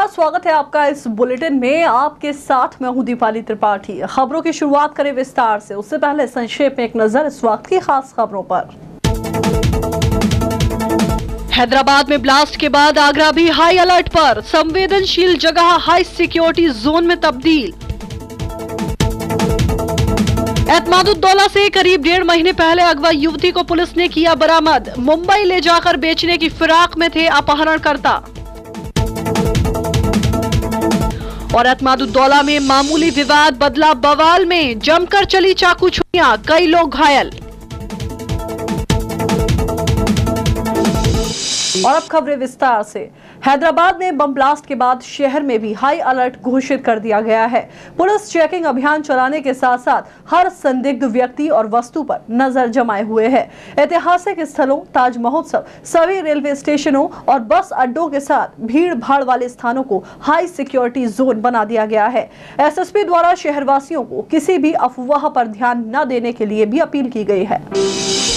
नमस्कार, स्वागत है आपका इस बुलेटिन में। आपके साथ मैं हूं दीपाली त्रिपाठी। खबरों की शुरुआत करें विस्तार से। उससे पहले संक्षेप में एक नजर इस वक्त की खास खबरों पर। हैदराबाद में ब्लास्ट के बाद आगरा भी हाई अलर्ट पर, संवेदनशील जगह हाई सिक्योरिटी जोन में तब्दील। एतमादुद्दौला से करीब 1.5 महीने पहले अगवा युवती को पुलिस ने किया बरामद। मुंबई ले जाकर बेचने की फिराक में थे अपहरणकर्ता। और एतमादुद्दौला में मामूली विवाद बदला बवाल में, जमकर चली चाकू छुरियां, कई लोग घायल। और अब खबरें विस्तार से। हैदराबाद में बम ब्लास्ट के बाद शहर में भी हाई अलर्ट घोषित कर दिया गया है। पुलिस चेकिंग अभियान चलाने के साथ साथ हर संदिग्ध व्यक्ति और वस्तु पर नजर जमाए हुए है। ऐतिहासिक स्थलों, ताज महोत्सव, सभी रेलवे स्टेशनों और बस अड्डों के साथ भीड़ भाड़ वाले स्थानों को हाई सिक्योरिटी जोन बना दिया गया है। एसएसपी द्वारा शहरवासियों को किसी भी अफवाह पर ध्यान न देने के लिए भी अपील की गई है।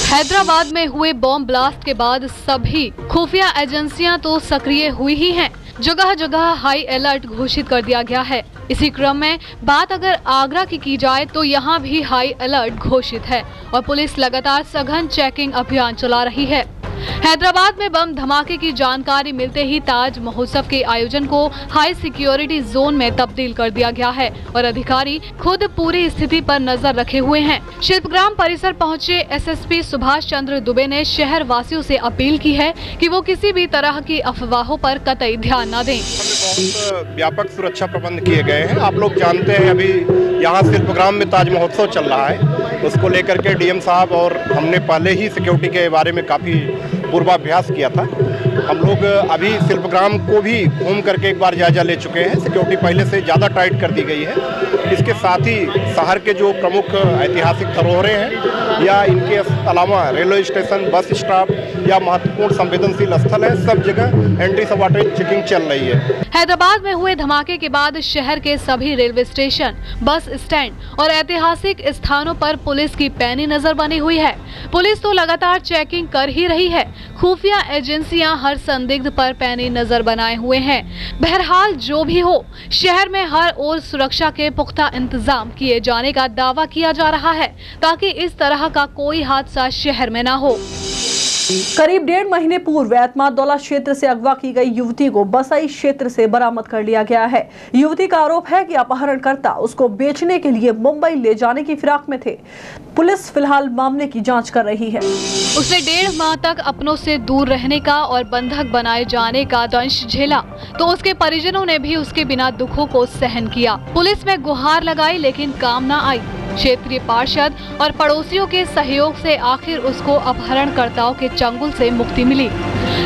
हैदराबाद में हुए बॉम्ब ब्लास्ट के बाद सभी खुफिया एजेंसियां तो सक्रिय हुई ही हैं। जगह जगह हाई अलर्ट घोषित कर दिया गया है। इसी क्रम में बात अगर आगरा की जाए तो यहाँ भी हाई अलर्ट घोषित है और पुलिस लगातार सघन चेकिंग अभियान चला रही है। हैदराबाद में बम धमाके की जानकारी मिलते ही ताज महोत्सव के आयोजन को हाई सिक्योरिटी जोन में तब्दील कर दिया गया है और अधिकारी खुद पूरी स्थिति पर नजर रखे हुए हैं। शिल्पग्राम परिसर पहुंचे एसएसपी सुभाष चंद्र दुबे ने शहर वासियों से अपील की है कि वो किसी भी तरह की अफवाहों पर कतई ध्यान न दें। बहुत व्यापक सुरक्षा प्रबंध किए गए हैं। आप लोग जानते हैं अभी यहाँ शिल्पग्राम में ताज महोत्सव चल रहा है, उसको लेकर के डीएम साहब और हमने पहले ही सिक्योरिटी के बारे में काफ़ी पूर्वाभ्यास किया था। हम लोग अभी शिल्पग्राम को भी घूम करके एक बार जायजा ले चुके हैं। सिक्योरिटी पहले से ज़्यादा टाइट कर दी गई है। इसके साथ ही शहर के जो प्रमुख ऐतिहासिक धरोहरें हैं या इनके अलावा रेलवे स्टेशन, बस स्टॉप या महत्वपूर्ण संवेदनशील स्थल है, सब जगह एंटी सबार्डिनेट चेकिंग चल रही है। हैदराबाद में हुए धमाके के बाद शहर के सभी रेलवे स्टेशन, बस स्टैंड और ऐतिहासिक स्थानों पर पुलिस की पैनी नजर बनी हुई है। पुलिस तो लगातार चेकिंग कर ही रही है। खुफिया एजेंसियां हर संदिग्ध पर पैनी नजर बनाए हुए हैं। बहरहाल जो भी हो, शहर में हर ओर सुरक्षा के पुख्ता इंतजाम किए जाने का दावा किया जा रहा है ताकि इस तरह का कोई हादसा शहर में न हो। करीब 1.5 महीने पूर्व एतमादुद्दौला क्षेत्र से अगवा की गई युवती को बसई क्षेत्र से बरामद कर लिया गया है। युवती का आरोप है कि अपहरणकर्ता उसको बेचने के लिए मुंबई ले जाने की फिराक में थे। पुलिस फिलहाल मामले की जांच कर रही है। उसने 1.5 माह तक अपनों से दूर रहने का और बंधक बनाए जाने का दंश झेला, तो उसके परिजनों ने भी उसके बिना दुखों को सहन किया। पुलिस में गुहार लगाई लेकिन काम न आई। क्षेत्रीय पार्षद और पड़ोसियों के सहयोग से आखिर उसको अपहरणकर्ताओं के चंगुल से मुक्ति मिली।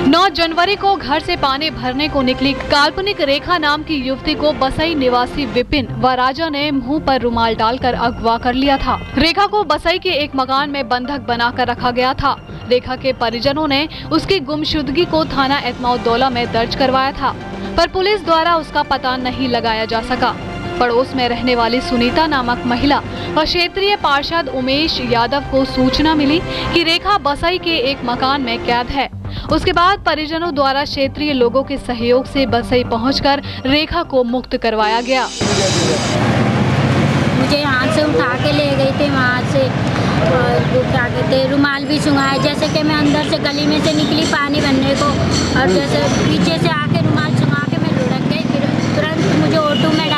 9 जनवरी को घर से पानी भरने को निकली काल्पनिक रेखा नाम की युवती को बसई निवासी विपिन व राजा ने मुंह पर रुमाल डालकर अगवा कर लिया था। रेखा को बसई के एक मकान में बंधक बनाकर रखा गया था। रेखा के परिजनों ने उसकी गुमशुदगी को थाना एतमादुद्दौला में दर्ज करवाया था, पर पुलिस द्वारा उसका पता नहीं लगाया जा सका। पड़ोस में रहने वाली सुनीता नामक महिला और क्षेत्रीय पार्षद उमेश यादव को सूचना मिली कि रेखा बसई के एक मकान में कैद है। उसके बाद परिजनों द्वारा क्षेत्रीय लोगों के सहयोग से बसई पहुंचकर रेखा को मुक्त करवाया गया। मुझे यहाँ से उठा के ले गए थे वहाँ से, और वो क्या कहते रुमाल भी सुंघाया। जैसे कि मैं अंदर से गली में से निकली पानी भरने को, और जैसे पीछे से आके रुमाल सुंघा के मैं लुढ़क गई। फिर तुरंत मुझे ऑटो में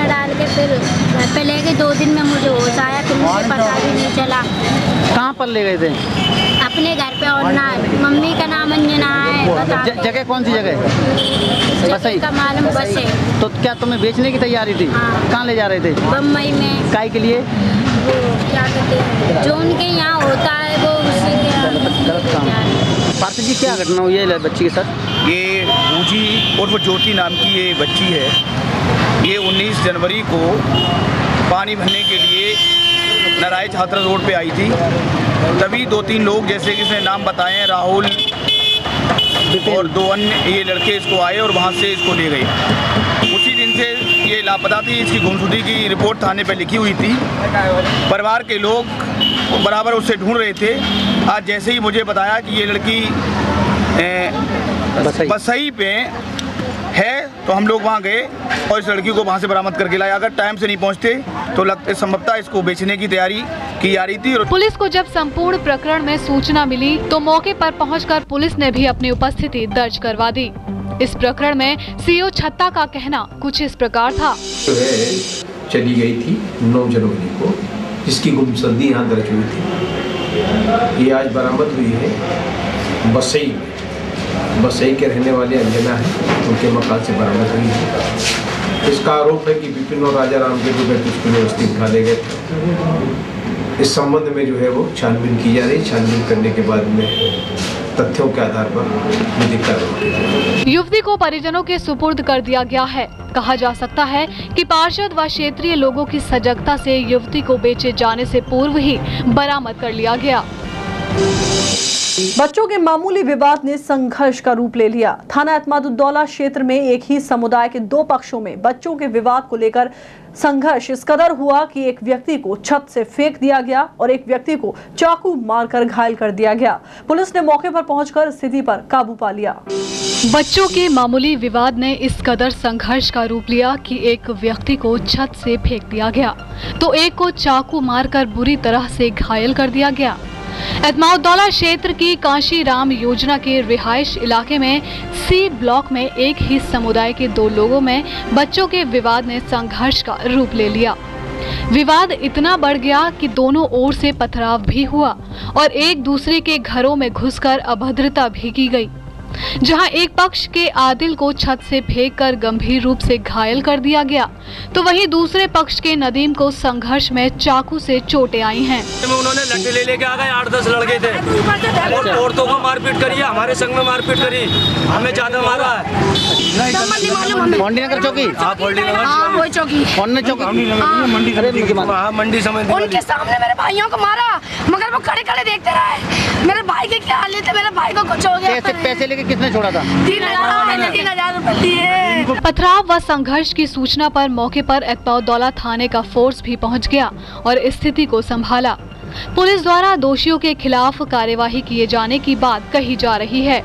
डाल के फिर घर पे ले गए। 2 दिन में मुझे होश आया, फिर मुझे पता भी नहीं चला। कहाँ पर ले गए थे? अपने घर पे। और ना मम्मी का नाम अंजना है। जगह कौन सी जगह? बसई का मालूम बस है। तो क्या तुम्हें बेचने की तैयारी थी? हाँ। कहाँ ले जा रहे थे? बम्बई में। काय के लिए? वो क्या कहते हैं जो उनके यहाँ होता है वो उसी के। पार्षद जी, क्या घटना हुई है बच्ची के साथ? ये बूझी उर्फ ज्योति नाम की ये बच्ची है। ये 19 जनवरी को पानी भरने के लिए नारायण छात्रा रोड पे आई थी। तभी 2-3 लोग, जैसे कि इसने नाम बताए हैं, राहुल और 2 अन्य ये लड़के इसको आए और वहाँ से इसको ले गए। उसी दिन से ये लापता थी। इसकी गुमशुदगी की रिपोर्ट थाने पे लिखी हुई थी। परिवार के लोग बराबर उससे ढूंढ रहे थे। आज जैसे ही मुझे बताया कि ये लड़की बसई पे है तो हम लोग वहाँ गए और इस लड़की को वहाँ से बरामद करके लाए। अगर टाइम से नहीं पहुँचते तो संभवतः इसको बेचने की तैयारी की जा रही थी। पुलिस को जब संपूर्ण प्रकरण में सूचना मिली तो मौके पर पहुंचकर पुलिस ने भी अपनी उपस्थिति दर्ज करवा दी। इस प्रकरण में सीओ छत्ता का कहना कुछ इस प्रकार था। जो है चली गई थी 9 जनवरी को, जिसकी गुमशुदगी यहाँ दर्ज हुई थी। ये आज बरामद हुई है बसई के रहने वाले अंजना है, उनके मकान से बरामद हुई है। इसका आरोप है कि विपिन और राजा राम के जो उसको व्यवस्थित निकाले गए थे। इस संबंध में जो है वो छानबीन की जा रही। छानबीन करने के बाद में तथ्यों के आधार पर विधिक कार्रवाई। युवती को परिजनों के सुपुर्द कर दिया गया है। कहा जा सकता है कि पार्षद व क्षेत्रीय लोगों की सजगता से युवती को बेचे जाने से पूर्व ही बरामद कर लिया गया। बच्चों के मामूली विवाद ने संघर्ष का रूप ले लिया। थाना एतमादुद्दौला क्षेत्र में एक ही समुदाय के 2 पक्षों में बच्चों के विवाद को लेकर संघर्ष इस कदर हुआ कि एक व्यक्ति को छत से फेंक दिया गया और एक व्यक्ति को चाकू मारकर घायल कर दिया गया। पुलिस ने मौके पर पहुंचकर स्थिति पर काबू पा लिया। बच्चों के मामूली विवाद ने इस कदर संघर्ष का रूप लिया कि एक व्यक्ति को छत से फेंक दिया गया तो एक को चाकू मारकर बुरी तरह से घायल कर दिया गया। एतमादुद्दौला क्षेत्र की काशी राम योजना के रिहायश इलाके में सी ब्लॉक में एक ही समुदाय के 2 लोगों में बच्चों के विवाद ने संघर्ष का रूप ले लिया। विवाद इतना बढ़ गया कि दोनों ओर से पथराव भी हुआ और एक दूसरे के घरों में घुसकर अभद्रता भी की गई। जहां एक पक्ष के आदिल को छत से फेंककर गंभीर रूप से घायल कर दिया गया तो वहीं दूसरे पक्ष के नदीम को संघर्ष में चाकू से चोटें आई हैं। उन्होंने लट्ठे लेके आ गए, 8-10 लड़के थे और औरतों को मारपीट करी, हमारे संग में मारपीट करी, हमें ज्यादा मारा है। चौकी मंडी समझ उनके सामने मेरे भाइयों को मारा, मगर वो खड़े खड़े देखते रहे। मेरे भाई के क्या हाल थे, मेरे भाई को कुछ हो गया। पैसे लेके किसने छोड़ा था? 3,000 रुपए लिए। पथराव व संघर्ष की सूचना पर मौके पर एतमादुद्दौला थाने का फोर्स भी पहुंच गया और स्थिति को संभाला। पुलिस द्वारा दोषियों के खिलाफ कार्यवाही किए जाने की बात कही जा रही है।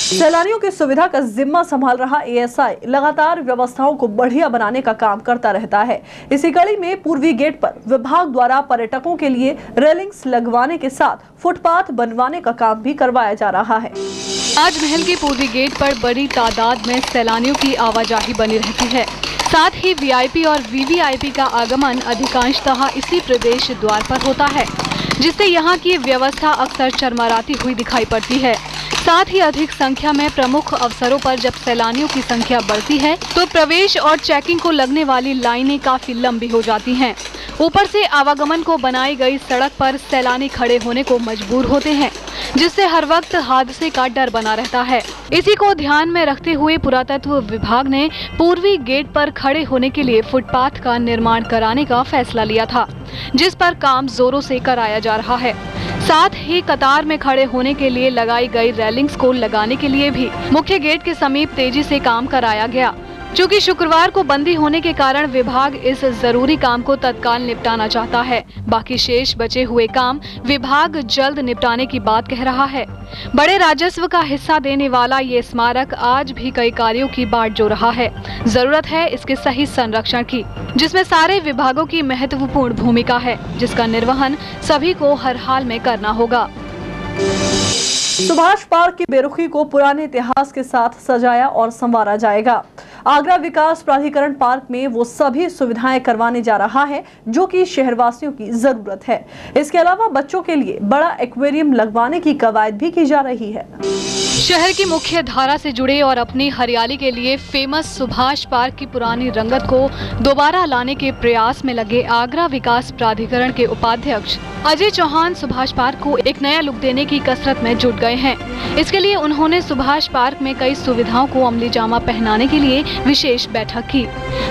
सैलानियों की सुविधा का जिम्मा संभाल रहा एएसआई लगातार व्यवस्थाओं को बढ़िया बनाने का काम करता रहता है। इसी कड़ी में पूर्वी गेट पर विभाग द्वारा पर्यटकों के लिए रेलिंग्स लगवाने के साथ फुटपाथ बनवाने का काम भी करवाया जा रहा है। आज महल के पूर्वी गेट पर बड़ी तादाद में सैलानियों की आवाजाही बनी रहती है। साथ ही वीआईपी और वीवीआईपी का आगमन अधिकांशतः इसी प्रवेश द्वार पर होता है, जिससे यहाँ की व्यवस्था अक्सर चरमराती हुई दिखाई पड़ती है। साथ ही अधिक संख्या में प्रमुख अवसरों पर जब सैलानियों की संख्या बढ़ती है तो प्रवेश और चेकिंग को लगने वाली लाइनें काफी लंबी हो जाती हैं। ऊपर से आवागमन को बनाई गई सड़क पर सैलानी खड़े होने को मजबूर होते हैं, जिससे हर वक्त हादसे का डर बना रहता है। इसी को ध्यान में रखते हुए पुरातत्व विभाग ने पूर्वी गेट पर खड़े होने के लिए फुटपाथ का निर्माण कराने का फैसला लिया था, जिस पर काम जोरों से कराया जा रहा है। साथ ही कतार में खड़े होने के लिए लगाई गई रेलिंग्स को लगाने के लिए भी मुख्य गेट के समीप तेजी से काम कराया गया। चूँकि शुक्रवार को बंदी होने के कारण विभाग इस जरूरी काम को तत्काल निपटाना चाहता है। बाकी शेष बचे हुए काम विभाग जल्द निपटाने की बात कह रहा है। बड़े राजस्व का हिस्सा देने वाला ये स्मारक आज भी कई कार्यों की बाट जो रहा है। जरूरत है इसके सही संरक्षण की, जिसमें सारे विभागों की महत्वपूर्ण भूमिका है, जिसका निर्वहन सभी को हर हाल में करना होगा। सुभाष पार्क की बेरुखी को पुराने इतिहास के साथ सजाया और संवारा जाएगा। आगरा विकास प्राधिकरण पार्क में वो सभी सुविधाएं करवाने जा रहा है जो कि शहरवासियों की जरूरत है। इसके अलावा बच्चों के लिए बड़ा एक्वेरियम लगवाने की कवायद भी की जा रही है। शहर की मुख्य धारा से जुड़े और अपनी हरियाली के लिए फेमस सुभाष पार्क की पुरानी रंगत को दोबारा लाने के प्रयास में लगे आगरा विकास प्राधिकरण के उपाध्यक्ष अजय चौहान सुभाष पार्क को एक नया लुक देने की कसरत में जुट गए हैं। इसके लिए उन्होंने सुभाष पार्क में कई सुविधाओं को अमली जामा पहनाने के लिए विशेष बैठक की।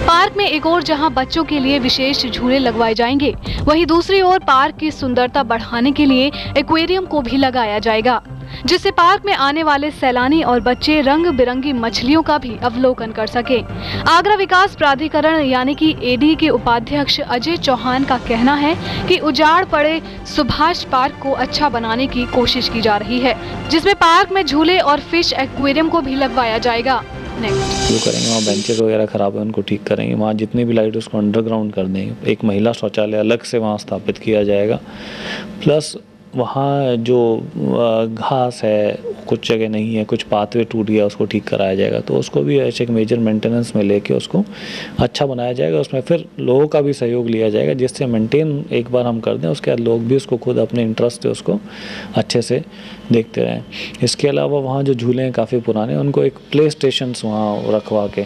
पार्क में एक ओर जहां बच्चों के लिए विशेष झूले लगवाए जाएंगे, वहीं दूसरी ओर पार्क की सुंदरता बढ़ाने के लिए एक्वेरियम को भी लगाया जाएगा। जिससे पार्क में आने वाले सैलानी और बच्चे रंग बिरंगी मछलियों का भी अवलोकन कर सके। आगरा विकास प्राधिकरण यानी कि एडी के उपाध्यक्ष अजय चौहान का कहना है कि उजाड़ पड़े सुभाष पार्क को अच्छा बनाने की कोशिश की जा रही है, जिसमें पार्क में झूले और फिश एक्वेरियम को भी लगवाया जाएगा। जो करेंगे वहाँ बेंचेस वगैरह खराब है उनको ठीक करेंगे, वहाँ जितनी भी लाइट उसको अंडरग्राउंड कर देंगे, एक महिला शौचालय अलग से वहाँ स्थापित किया जाएगा। प्लस वहाँ जो घास है कुछ जगह नहीं है, कुछ पाथवे टूट गया उसको ठीक कराया जाएगा, तो उसको भी ऐसे एक मेजर मेंटेनेंस में लेके उसको अच्छा बनाया जाएगा। उसमें फिर लोगों का भी सहयोग लिया जाएगा, जिससे मेंटेन एक बार हम कर दें उसके बाद लोग भी उसको खुद अपने इंटरेस्ट से उसको अच्छे से देखते रहें। इसके अलावा वहाँ जो झूले हैं काफ़ी पुराने, उनको एक प्ले स्टेशन वहाँ रखवा के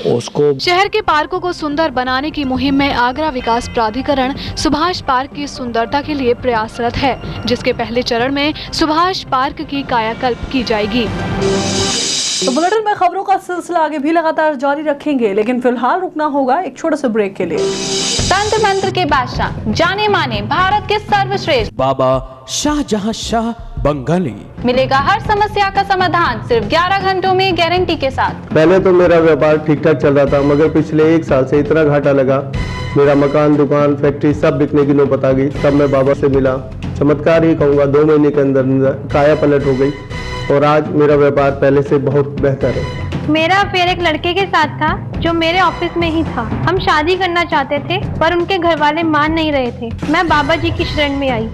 उसको शहर के पार्कों को सुंदर बनाने की मुहिम में आगरा विकास प्राधिकरण सुभाष पार्क की सुंदरता के लिए प्रयासरत है, जिसके पहले चरण में सुभाष पार्क की कायाकल्प की जाएगी। तो बुलेटिन में खबरों का सिलसिला आगे भी लगातार जारी रखेंगे, लेकिन फिलहाल रुकना होगा एक छोटे से ब्रेक के लिए। तंत्र मंत्र के बादशाह, जाने माने भारत के सर्वश्रेष्ठ बाबा शाहजहां शाह बंगाली, मिलेगा हर समस्या का समाधान सिर्फ 11 घंटों में गारंटी के साथ। पहले तो मेरा व्यापार ठीक ठाक चल रहा था, मगर पिछले 1 साल से इतना घाटा लगा, मेरा मकान दुकान फैक्ट्री सब बिकने की नौबत आ गई। तब मैं बाबा से मिला, चमत्कार ही कहूँगा, 2 महीने के अंदर काया पलट हो गई और आज मेरा व्यापार पहले से बहुत बेहतर है। मेरा अफेयर एक लड़के के साथ था जो मेरे ऑफिस में ही था। हम शादी करना चाहते थे पर उनके घर वाले मान नहीं रहे थे। मैं बाबा जी की शरण में आई,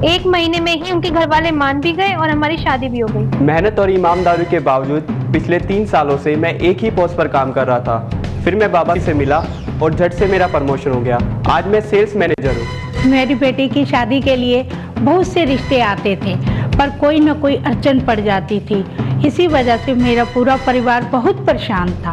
1 महीने में ही उनके घर वाले मान भी गए और हमारी शादी भी हो गई। मेहनत और ईमानदारी के बावजूद पिछले 3 सालों से मैं एक ही पोस्ट पर काम कर रहा था। फिर मैं बाबा से मिला और झट से मेरा प्रमोशन हो गया। आज मैं सेल्स मैनेजर हूँ। मेरी बेटी की शादी के लिए बहुत से रिश्ते आते थे, पर कोई न कोई अड़चन पड़ जाती थी। इसी वजह से मेरा पूरा परिवार बहुत परेशान था।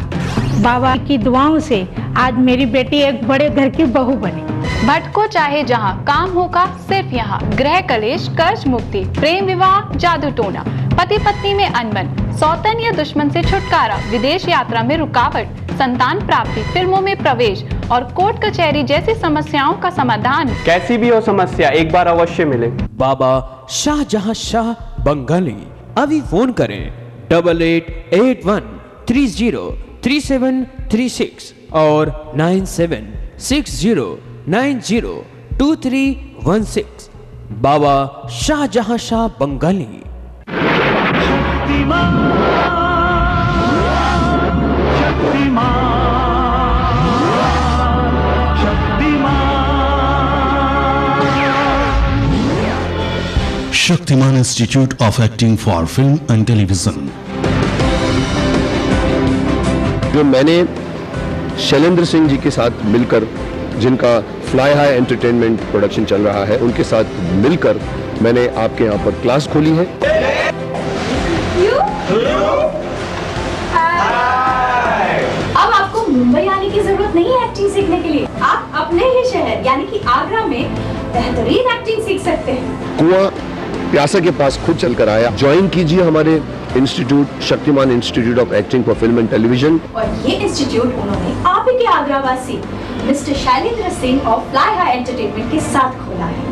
बाबा की दुआओं से आज मेरी बेटी एक बड़े घर की बहू बनी। भटको चाहे जहां, काम होगा सिर्फ यहाँ। गृह कलेश, कर्ज मुक्ति, प्रेम विवाह, जादू टोना, पति पत्नी में अनबन, सौतन या दुश्मन से छुटकारा, विदेश यात्रा में रुकावट, संतान प्राप्ति, फिल्मों में प्रवेश और कोर्ट कचहरी जैसी समस्याओं का समाधान। कैसी भी हो समस्या, एक बार अवश्य मिले। बाबा शाहजहां शाह बंगाली। अभी फोन करें 8881 30 3736 और 9760 90 2316। Baba Shahjahan Shah Bengali. Shaktimaan institute of acting for film and television. जो मैंने शैलेंद्र सिंह जी के साथ मिलकर, जिनका फ्लाई हाई एंटरटेनमेंट प्रोडक्शन चल रहा है, उनके साथ मिलकर मैंने आपके यहाँ पर क्लास खोली है। अब आपको मुंबई आने की जरूरत नहीं है एक्टिंग सीखने के लिए। आप अपने ही शहर यानी कि आगरा में बेहतरीन एक्टिंग सीख सकते हैं। कुआं प्यासा के पास खुद चलकर आया। ज्वाइन कीजिए हमारे institute, Shaktimaan institute of acting for film and television. और ये इंस्टीट्यूट उन्होंने आप ही के आगरावासी mister Shailendra Singh of fly high entertainment के साथ खोला है,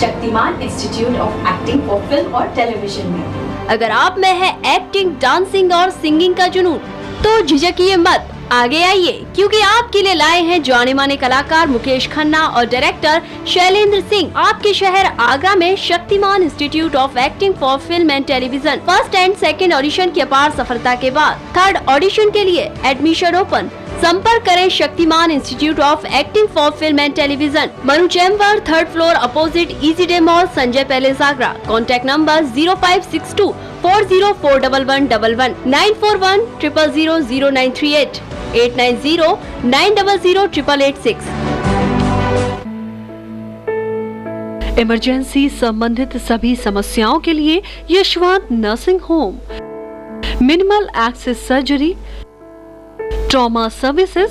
Shaktimaan institute of acting for film और टेलीविजन में। अगर आप में है एक्टिंग, डांसिंग और सिंगिंग का जुनून, तो झिझकिए मत, आगे आइए, क्योंकि आपके लिए लाए हैं जाने माने कलाकार मुकेश खन्ना और डायरेक्टर शैलेंद्र सिंह आपके शहर आगरा में Shaktimaan institute of acting for film and television. First and second audition की अपार सफलता के बाद थर्ड ऑडिशन के लिए एडमिशन ओपन। संपर्क करें Shaktiman institute of acting for film and television, Manu chamber, 3rd floor, opposite easy day mall, Sanjay palace, Agra. Contact number 0562 404111, 941 000 0938, 890 900 886। Emergency संबंधित सभी समस्याओं के लिए Yashwant nursing home, minimal access surgery, trauma services,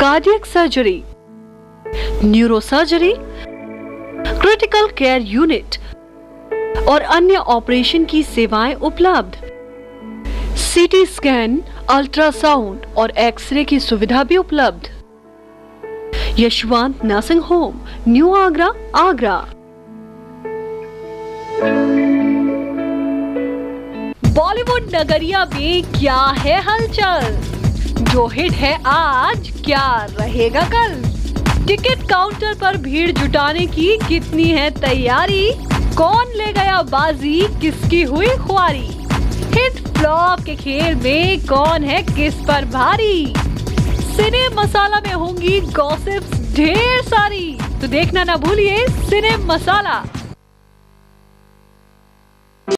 cardiac surgery, neuro surgery, critical care unit और अन्य operation की सेवाएं उपलब्ध। सीटी स्कैन, अल्ट्रासाउंड और एक्सरे की सुविधा भी उपलब्ध। Yashwant nursing home, new Agra, Agra. Bollywood नगरिया में क्या है हलचल? जो हिट है आज क्या रहेगा कल? टिकट काउंटर पर भीड़ जुटाने की कितनी है तैयारी? कौन ले गया बाजी, किसकी हुई ख्वारी? हिट फ्लॉप के खेल में कौन है किस पर भारी? सिने मसाला में होंगी गॉसिप्स ढेर सारी, तो देखना ना भूलिए सिने मसाला।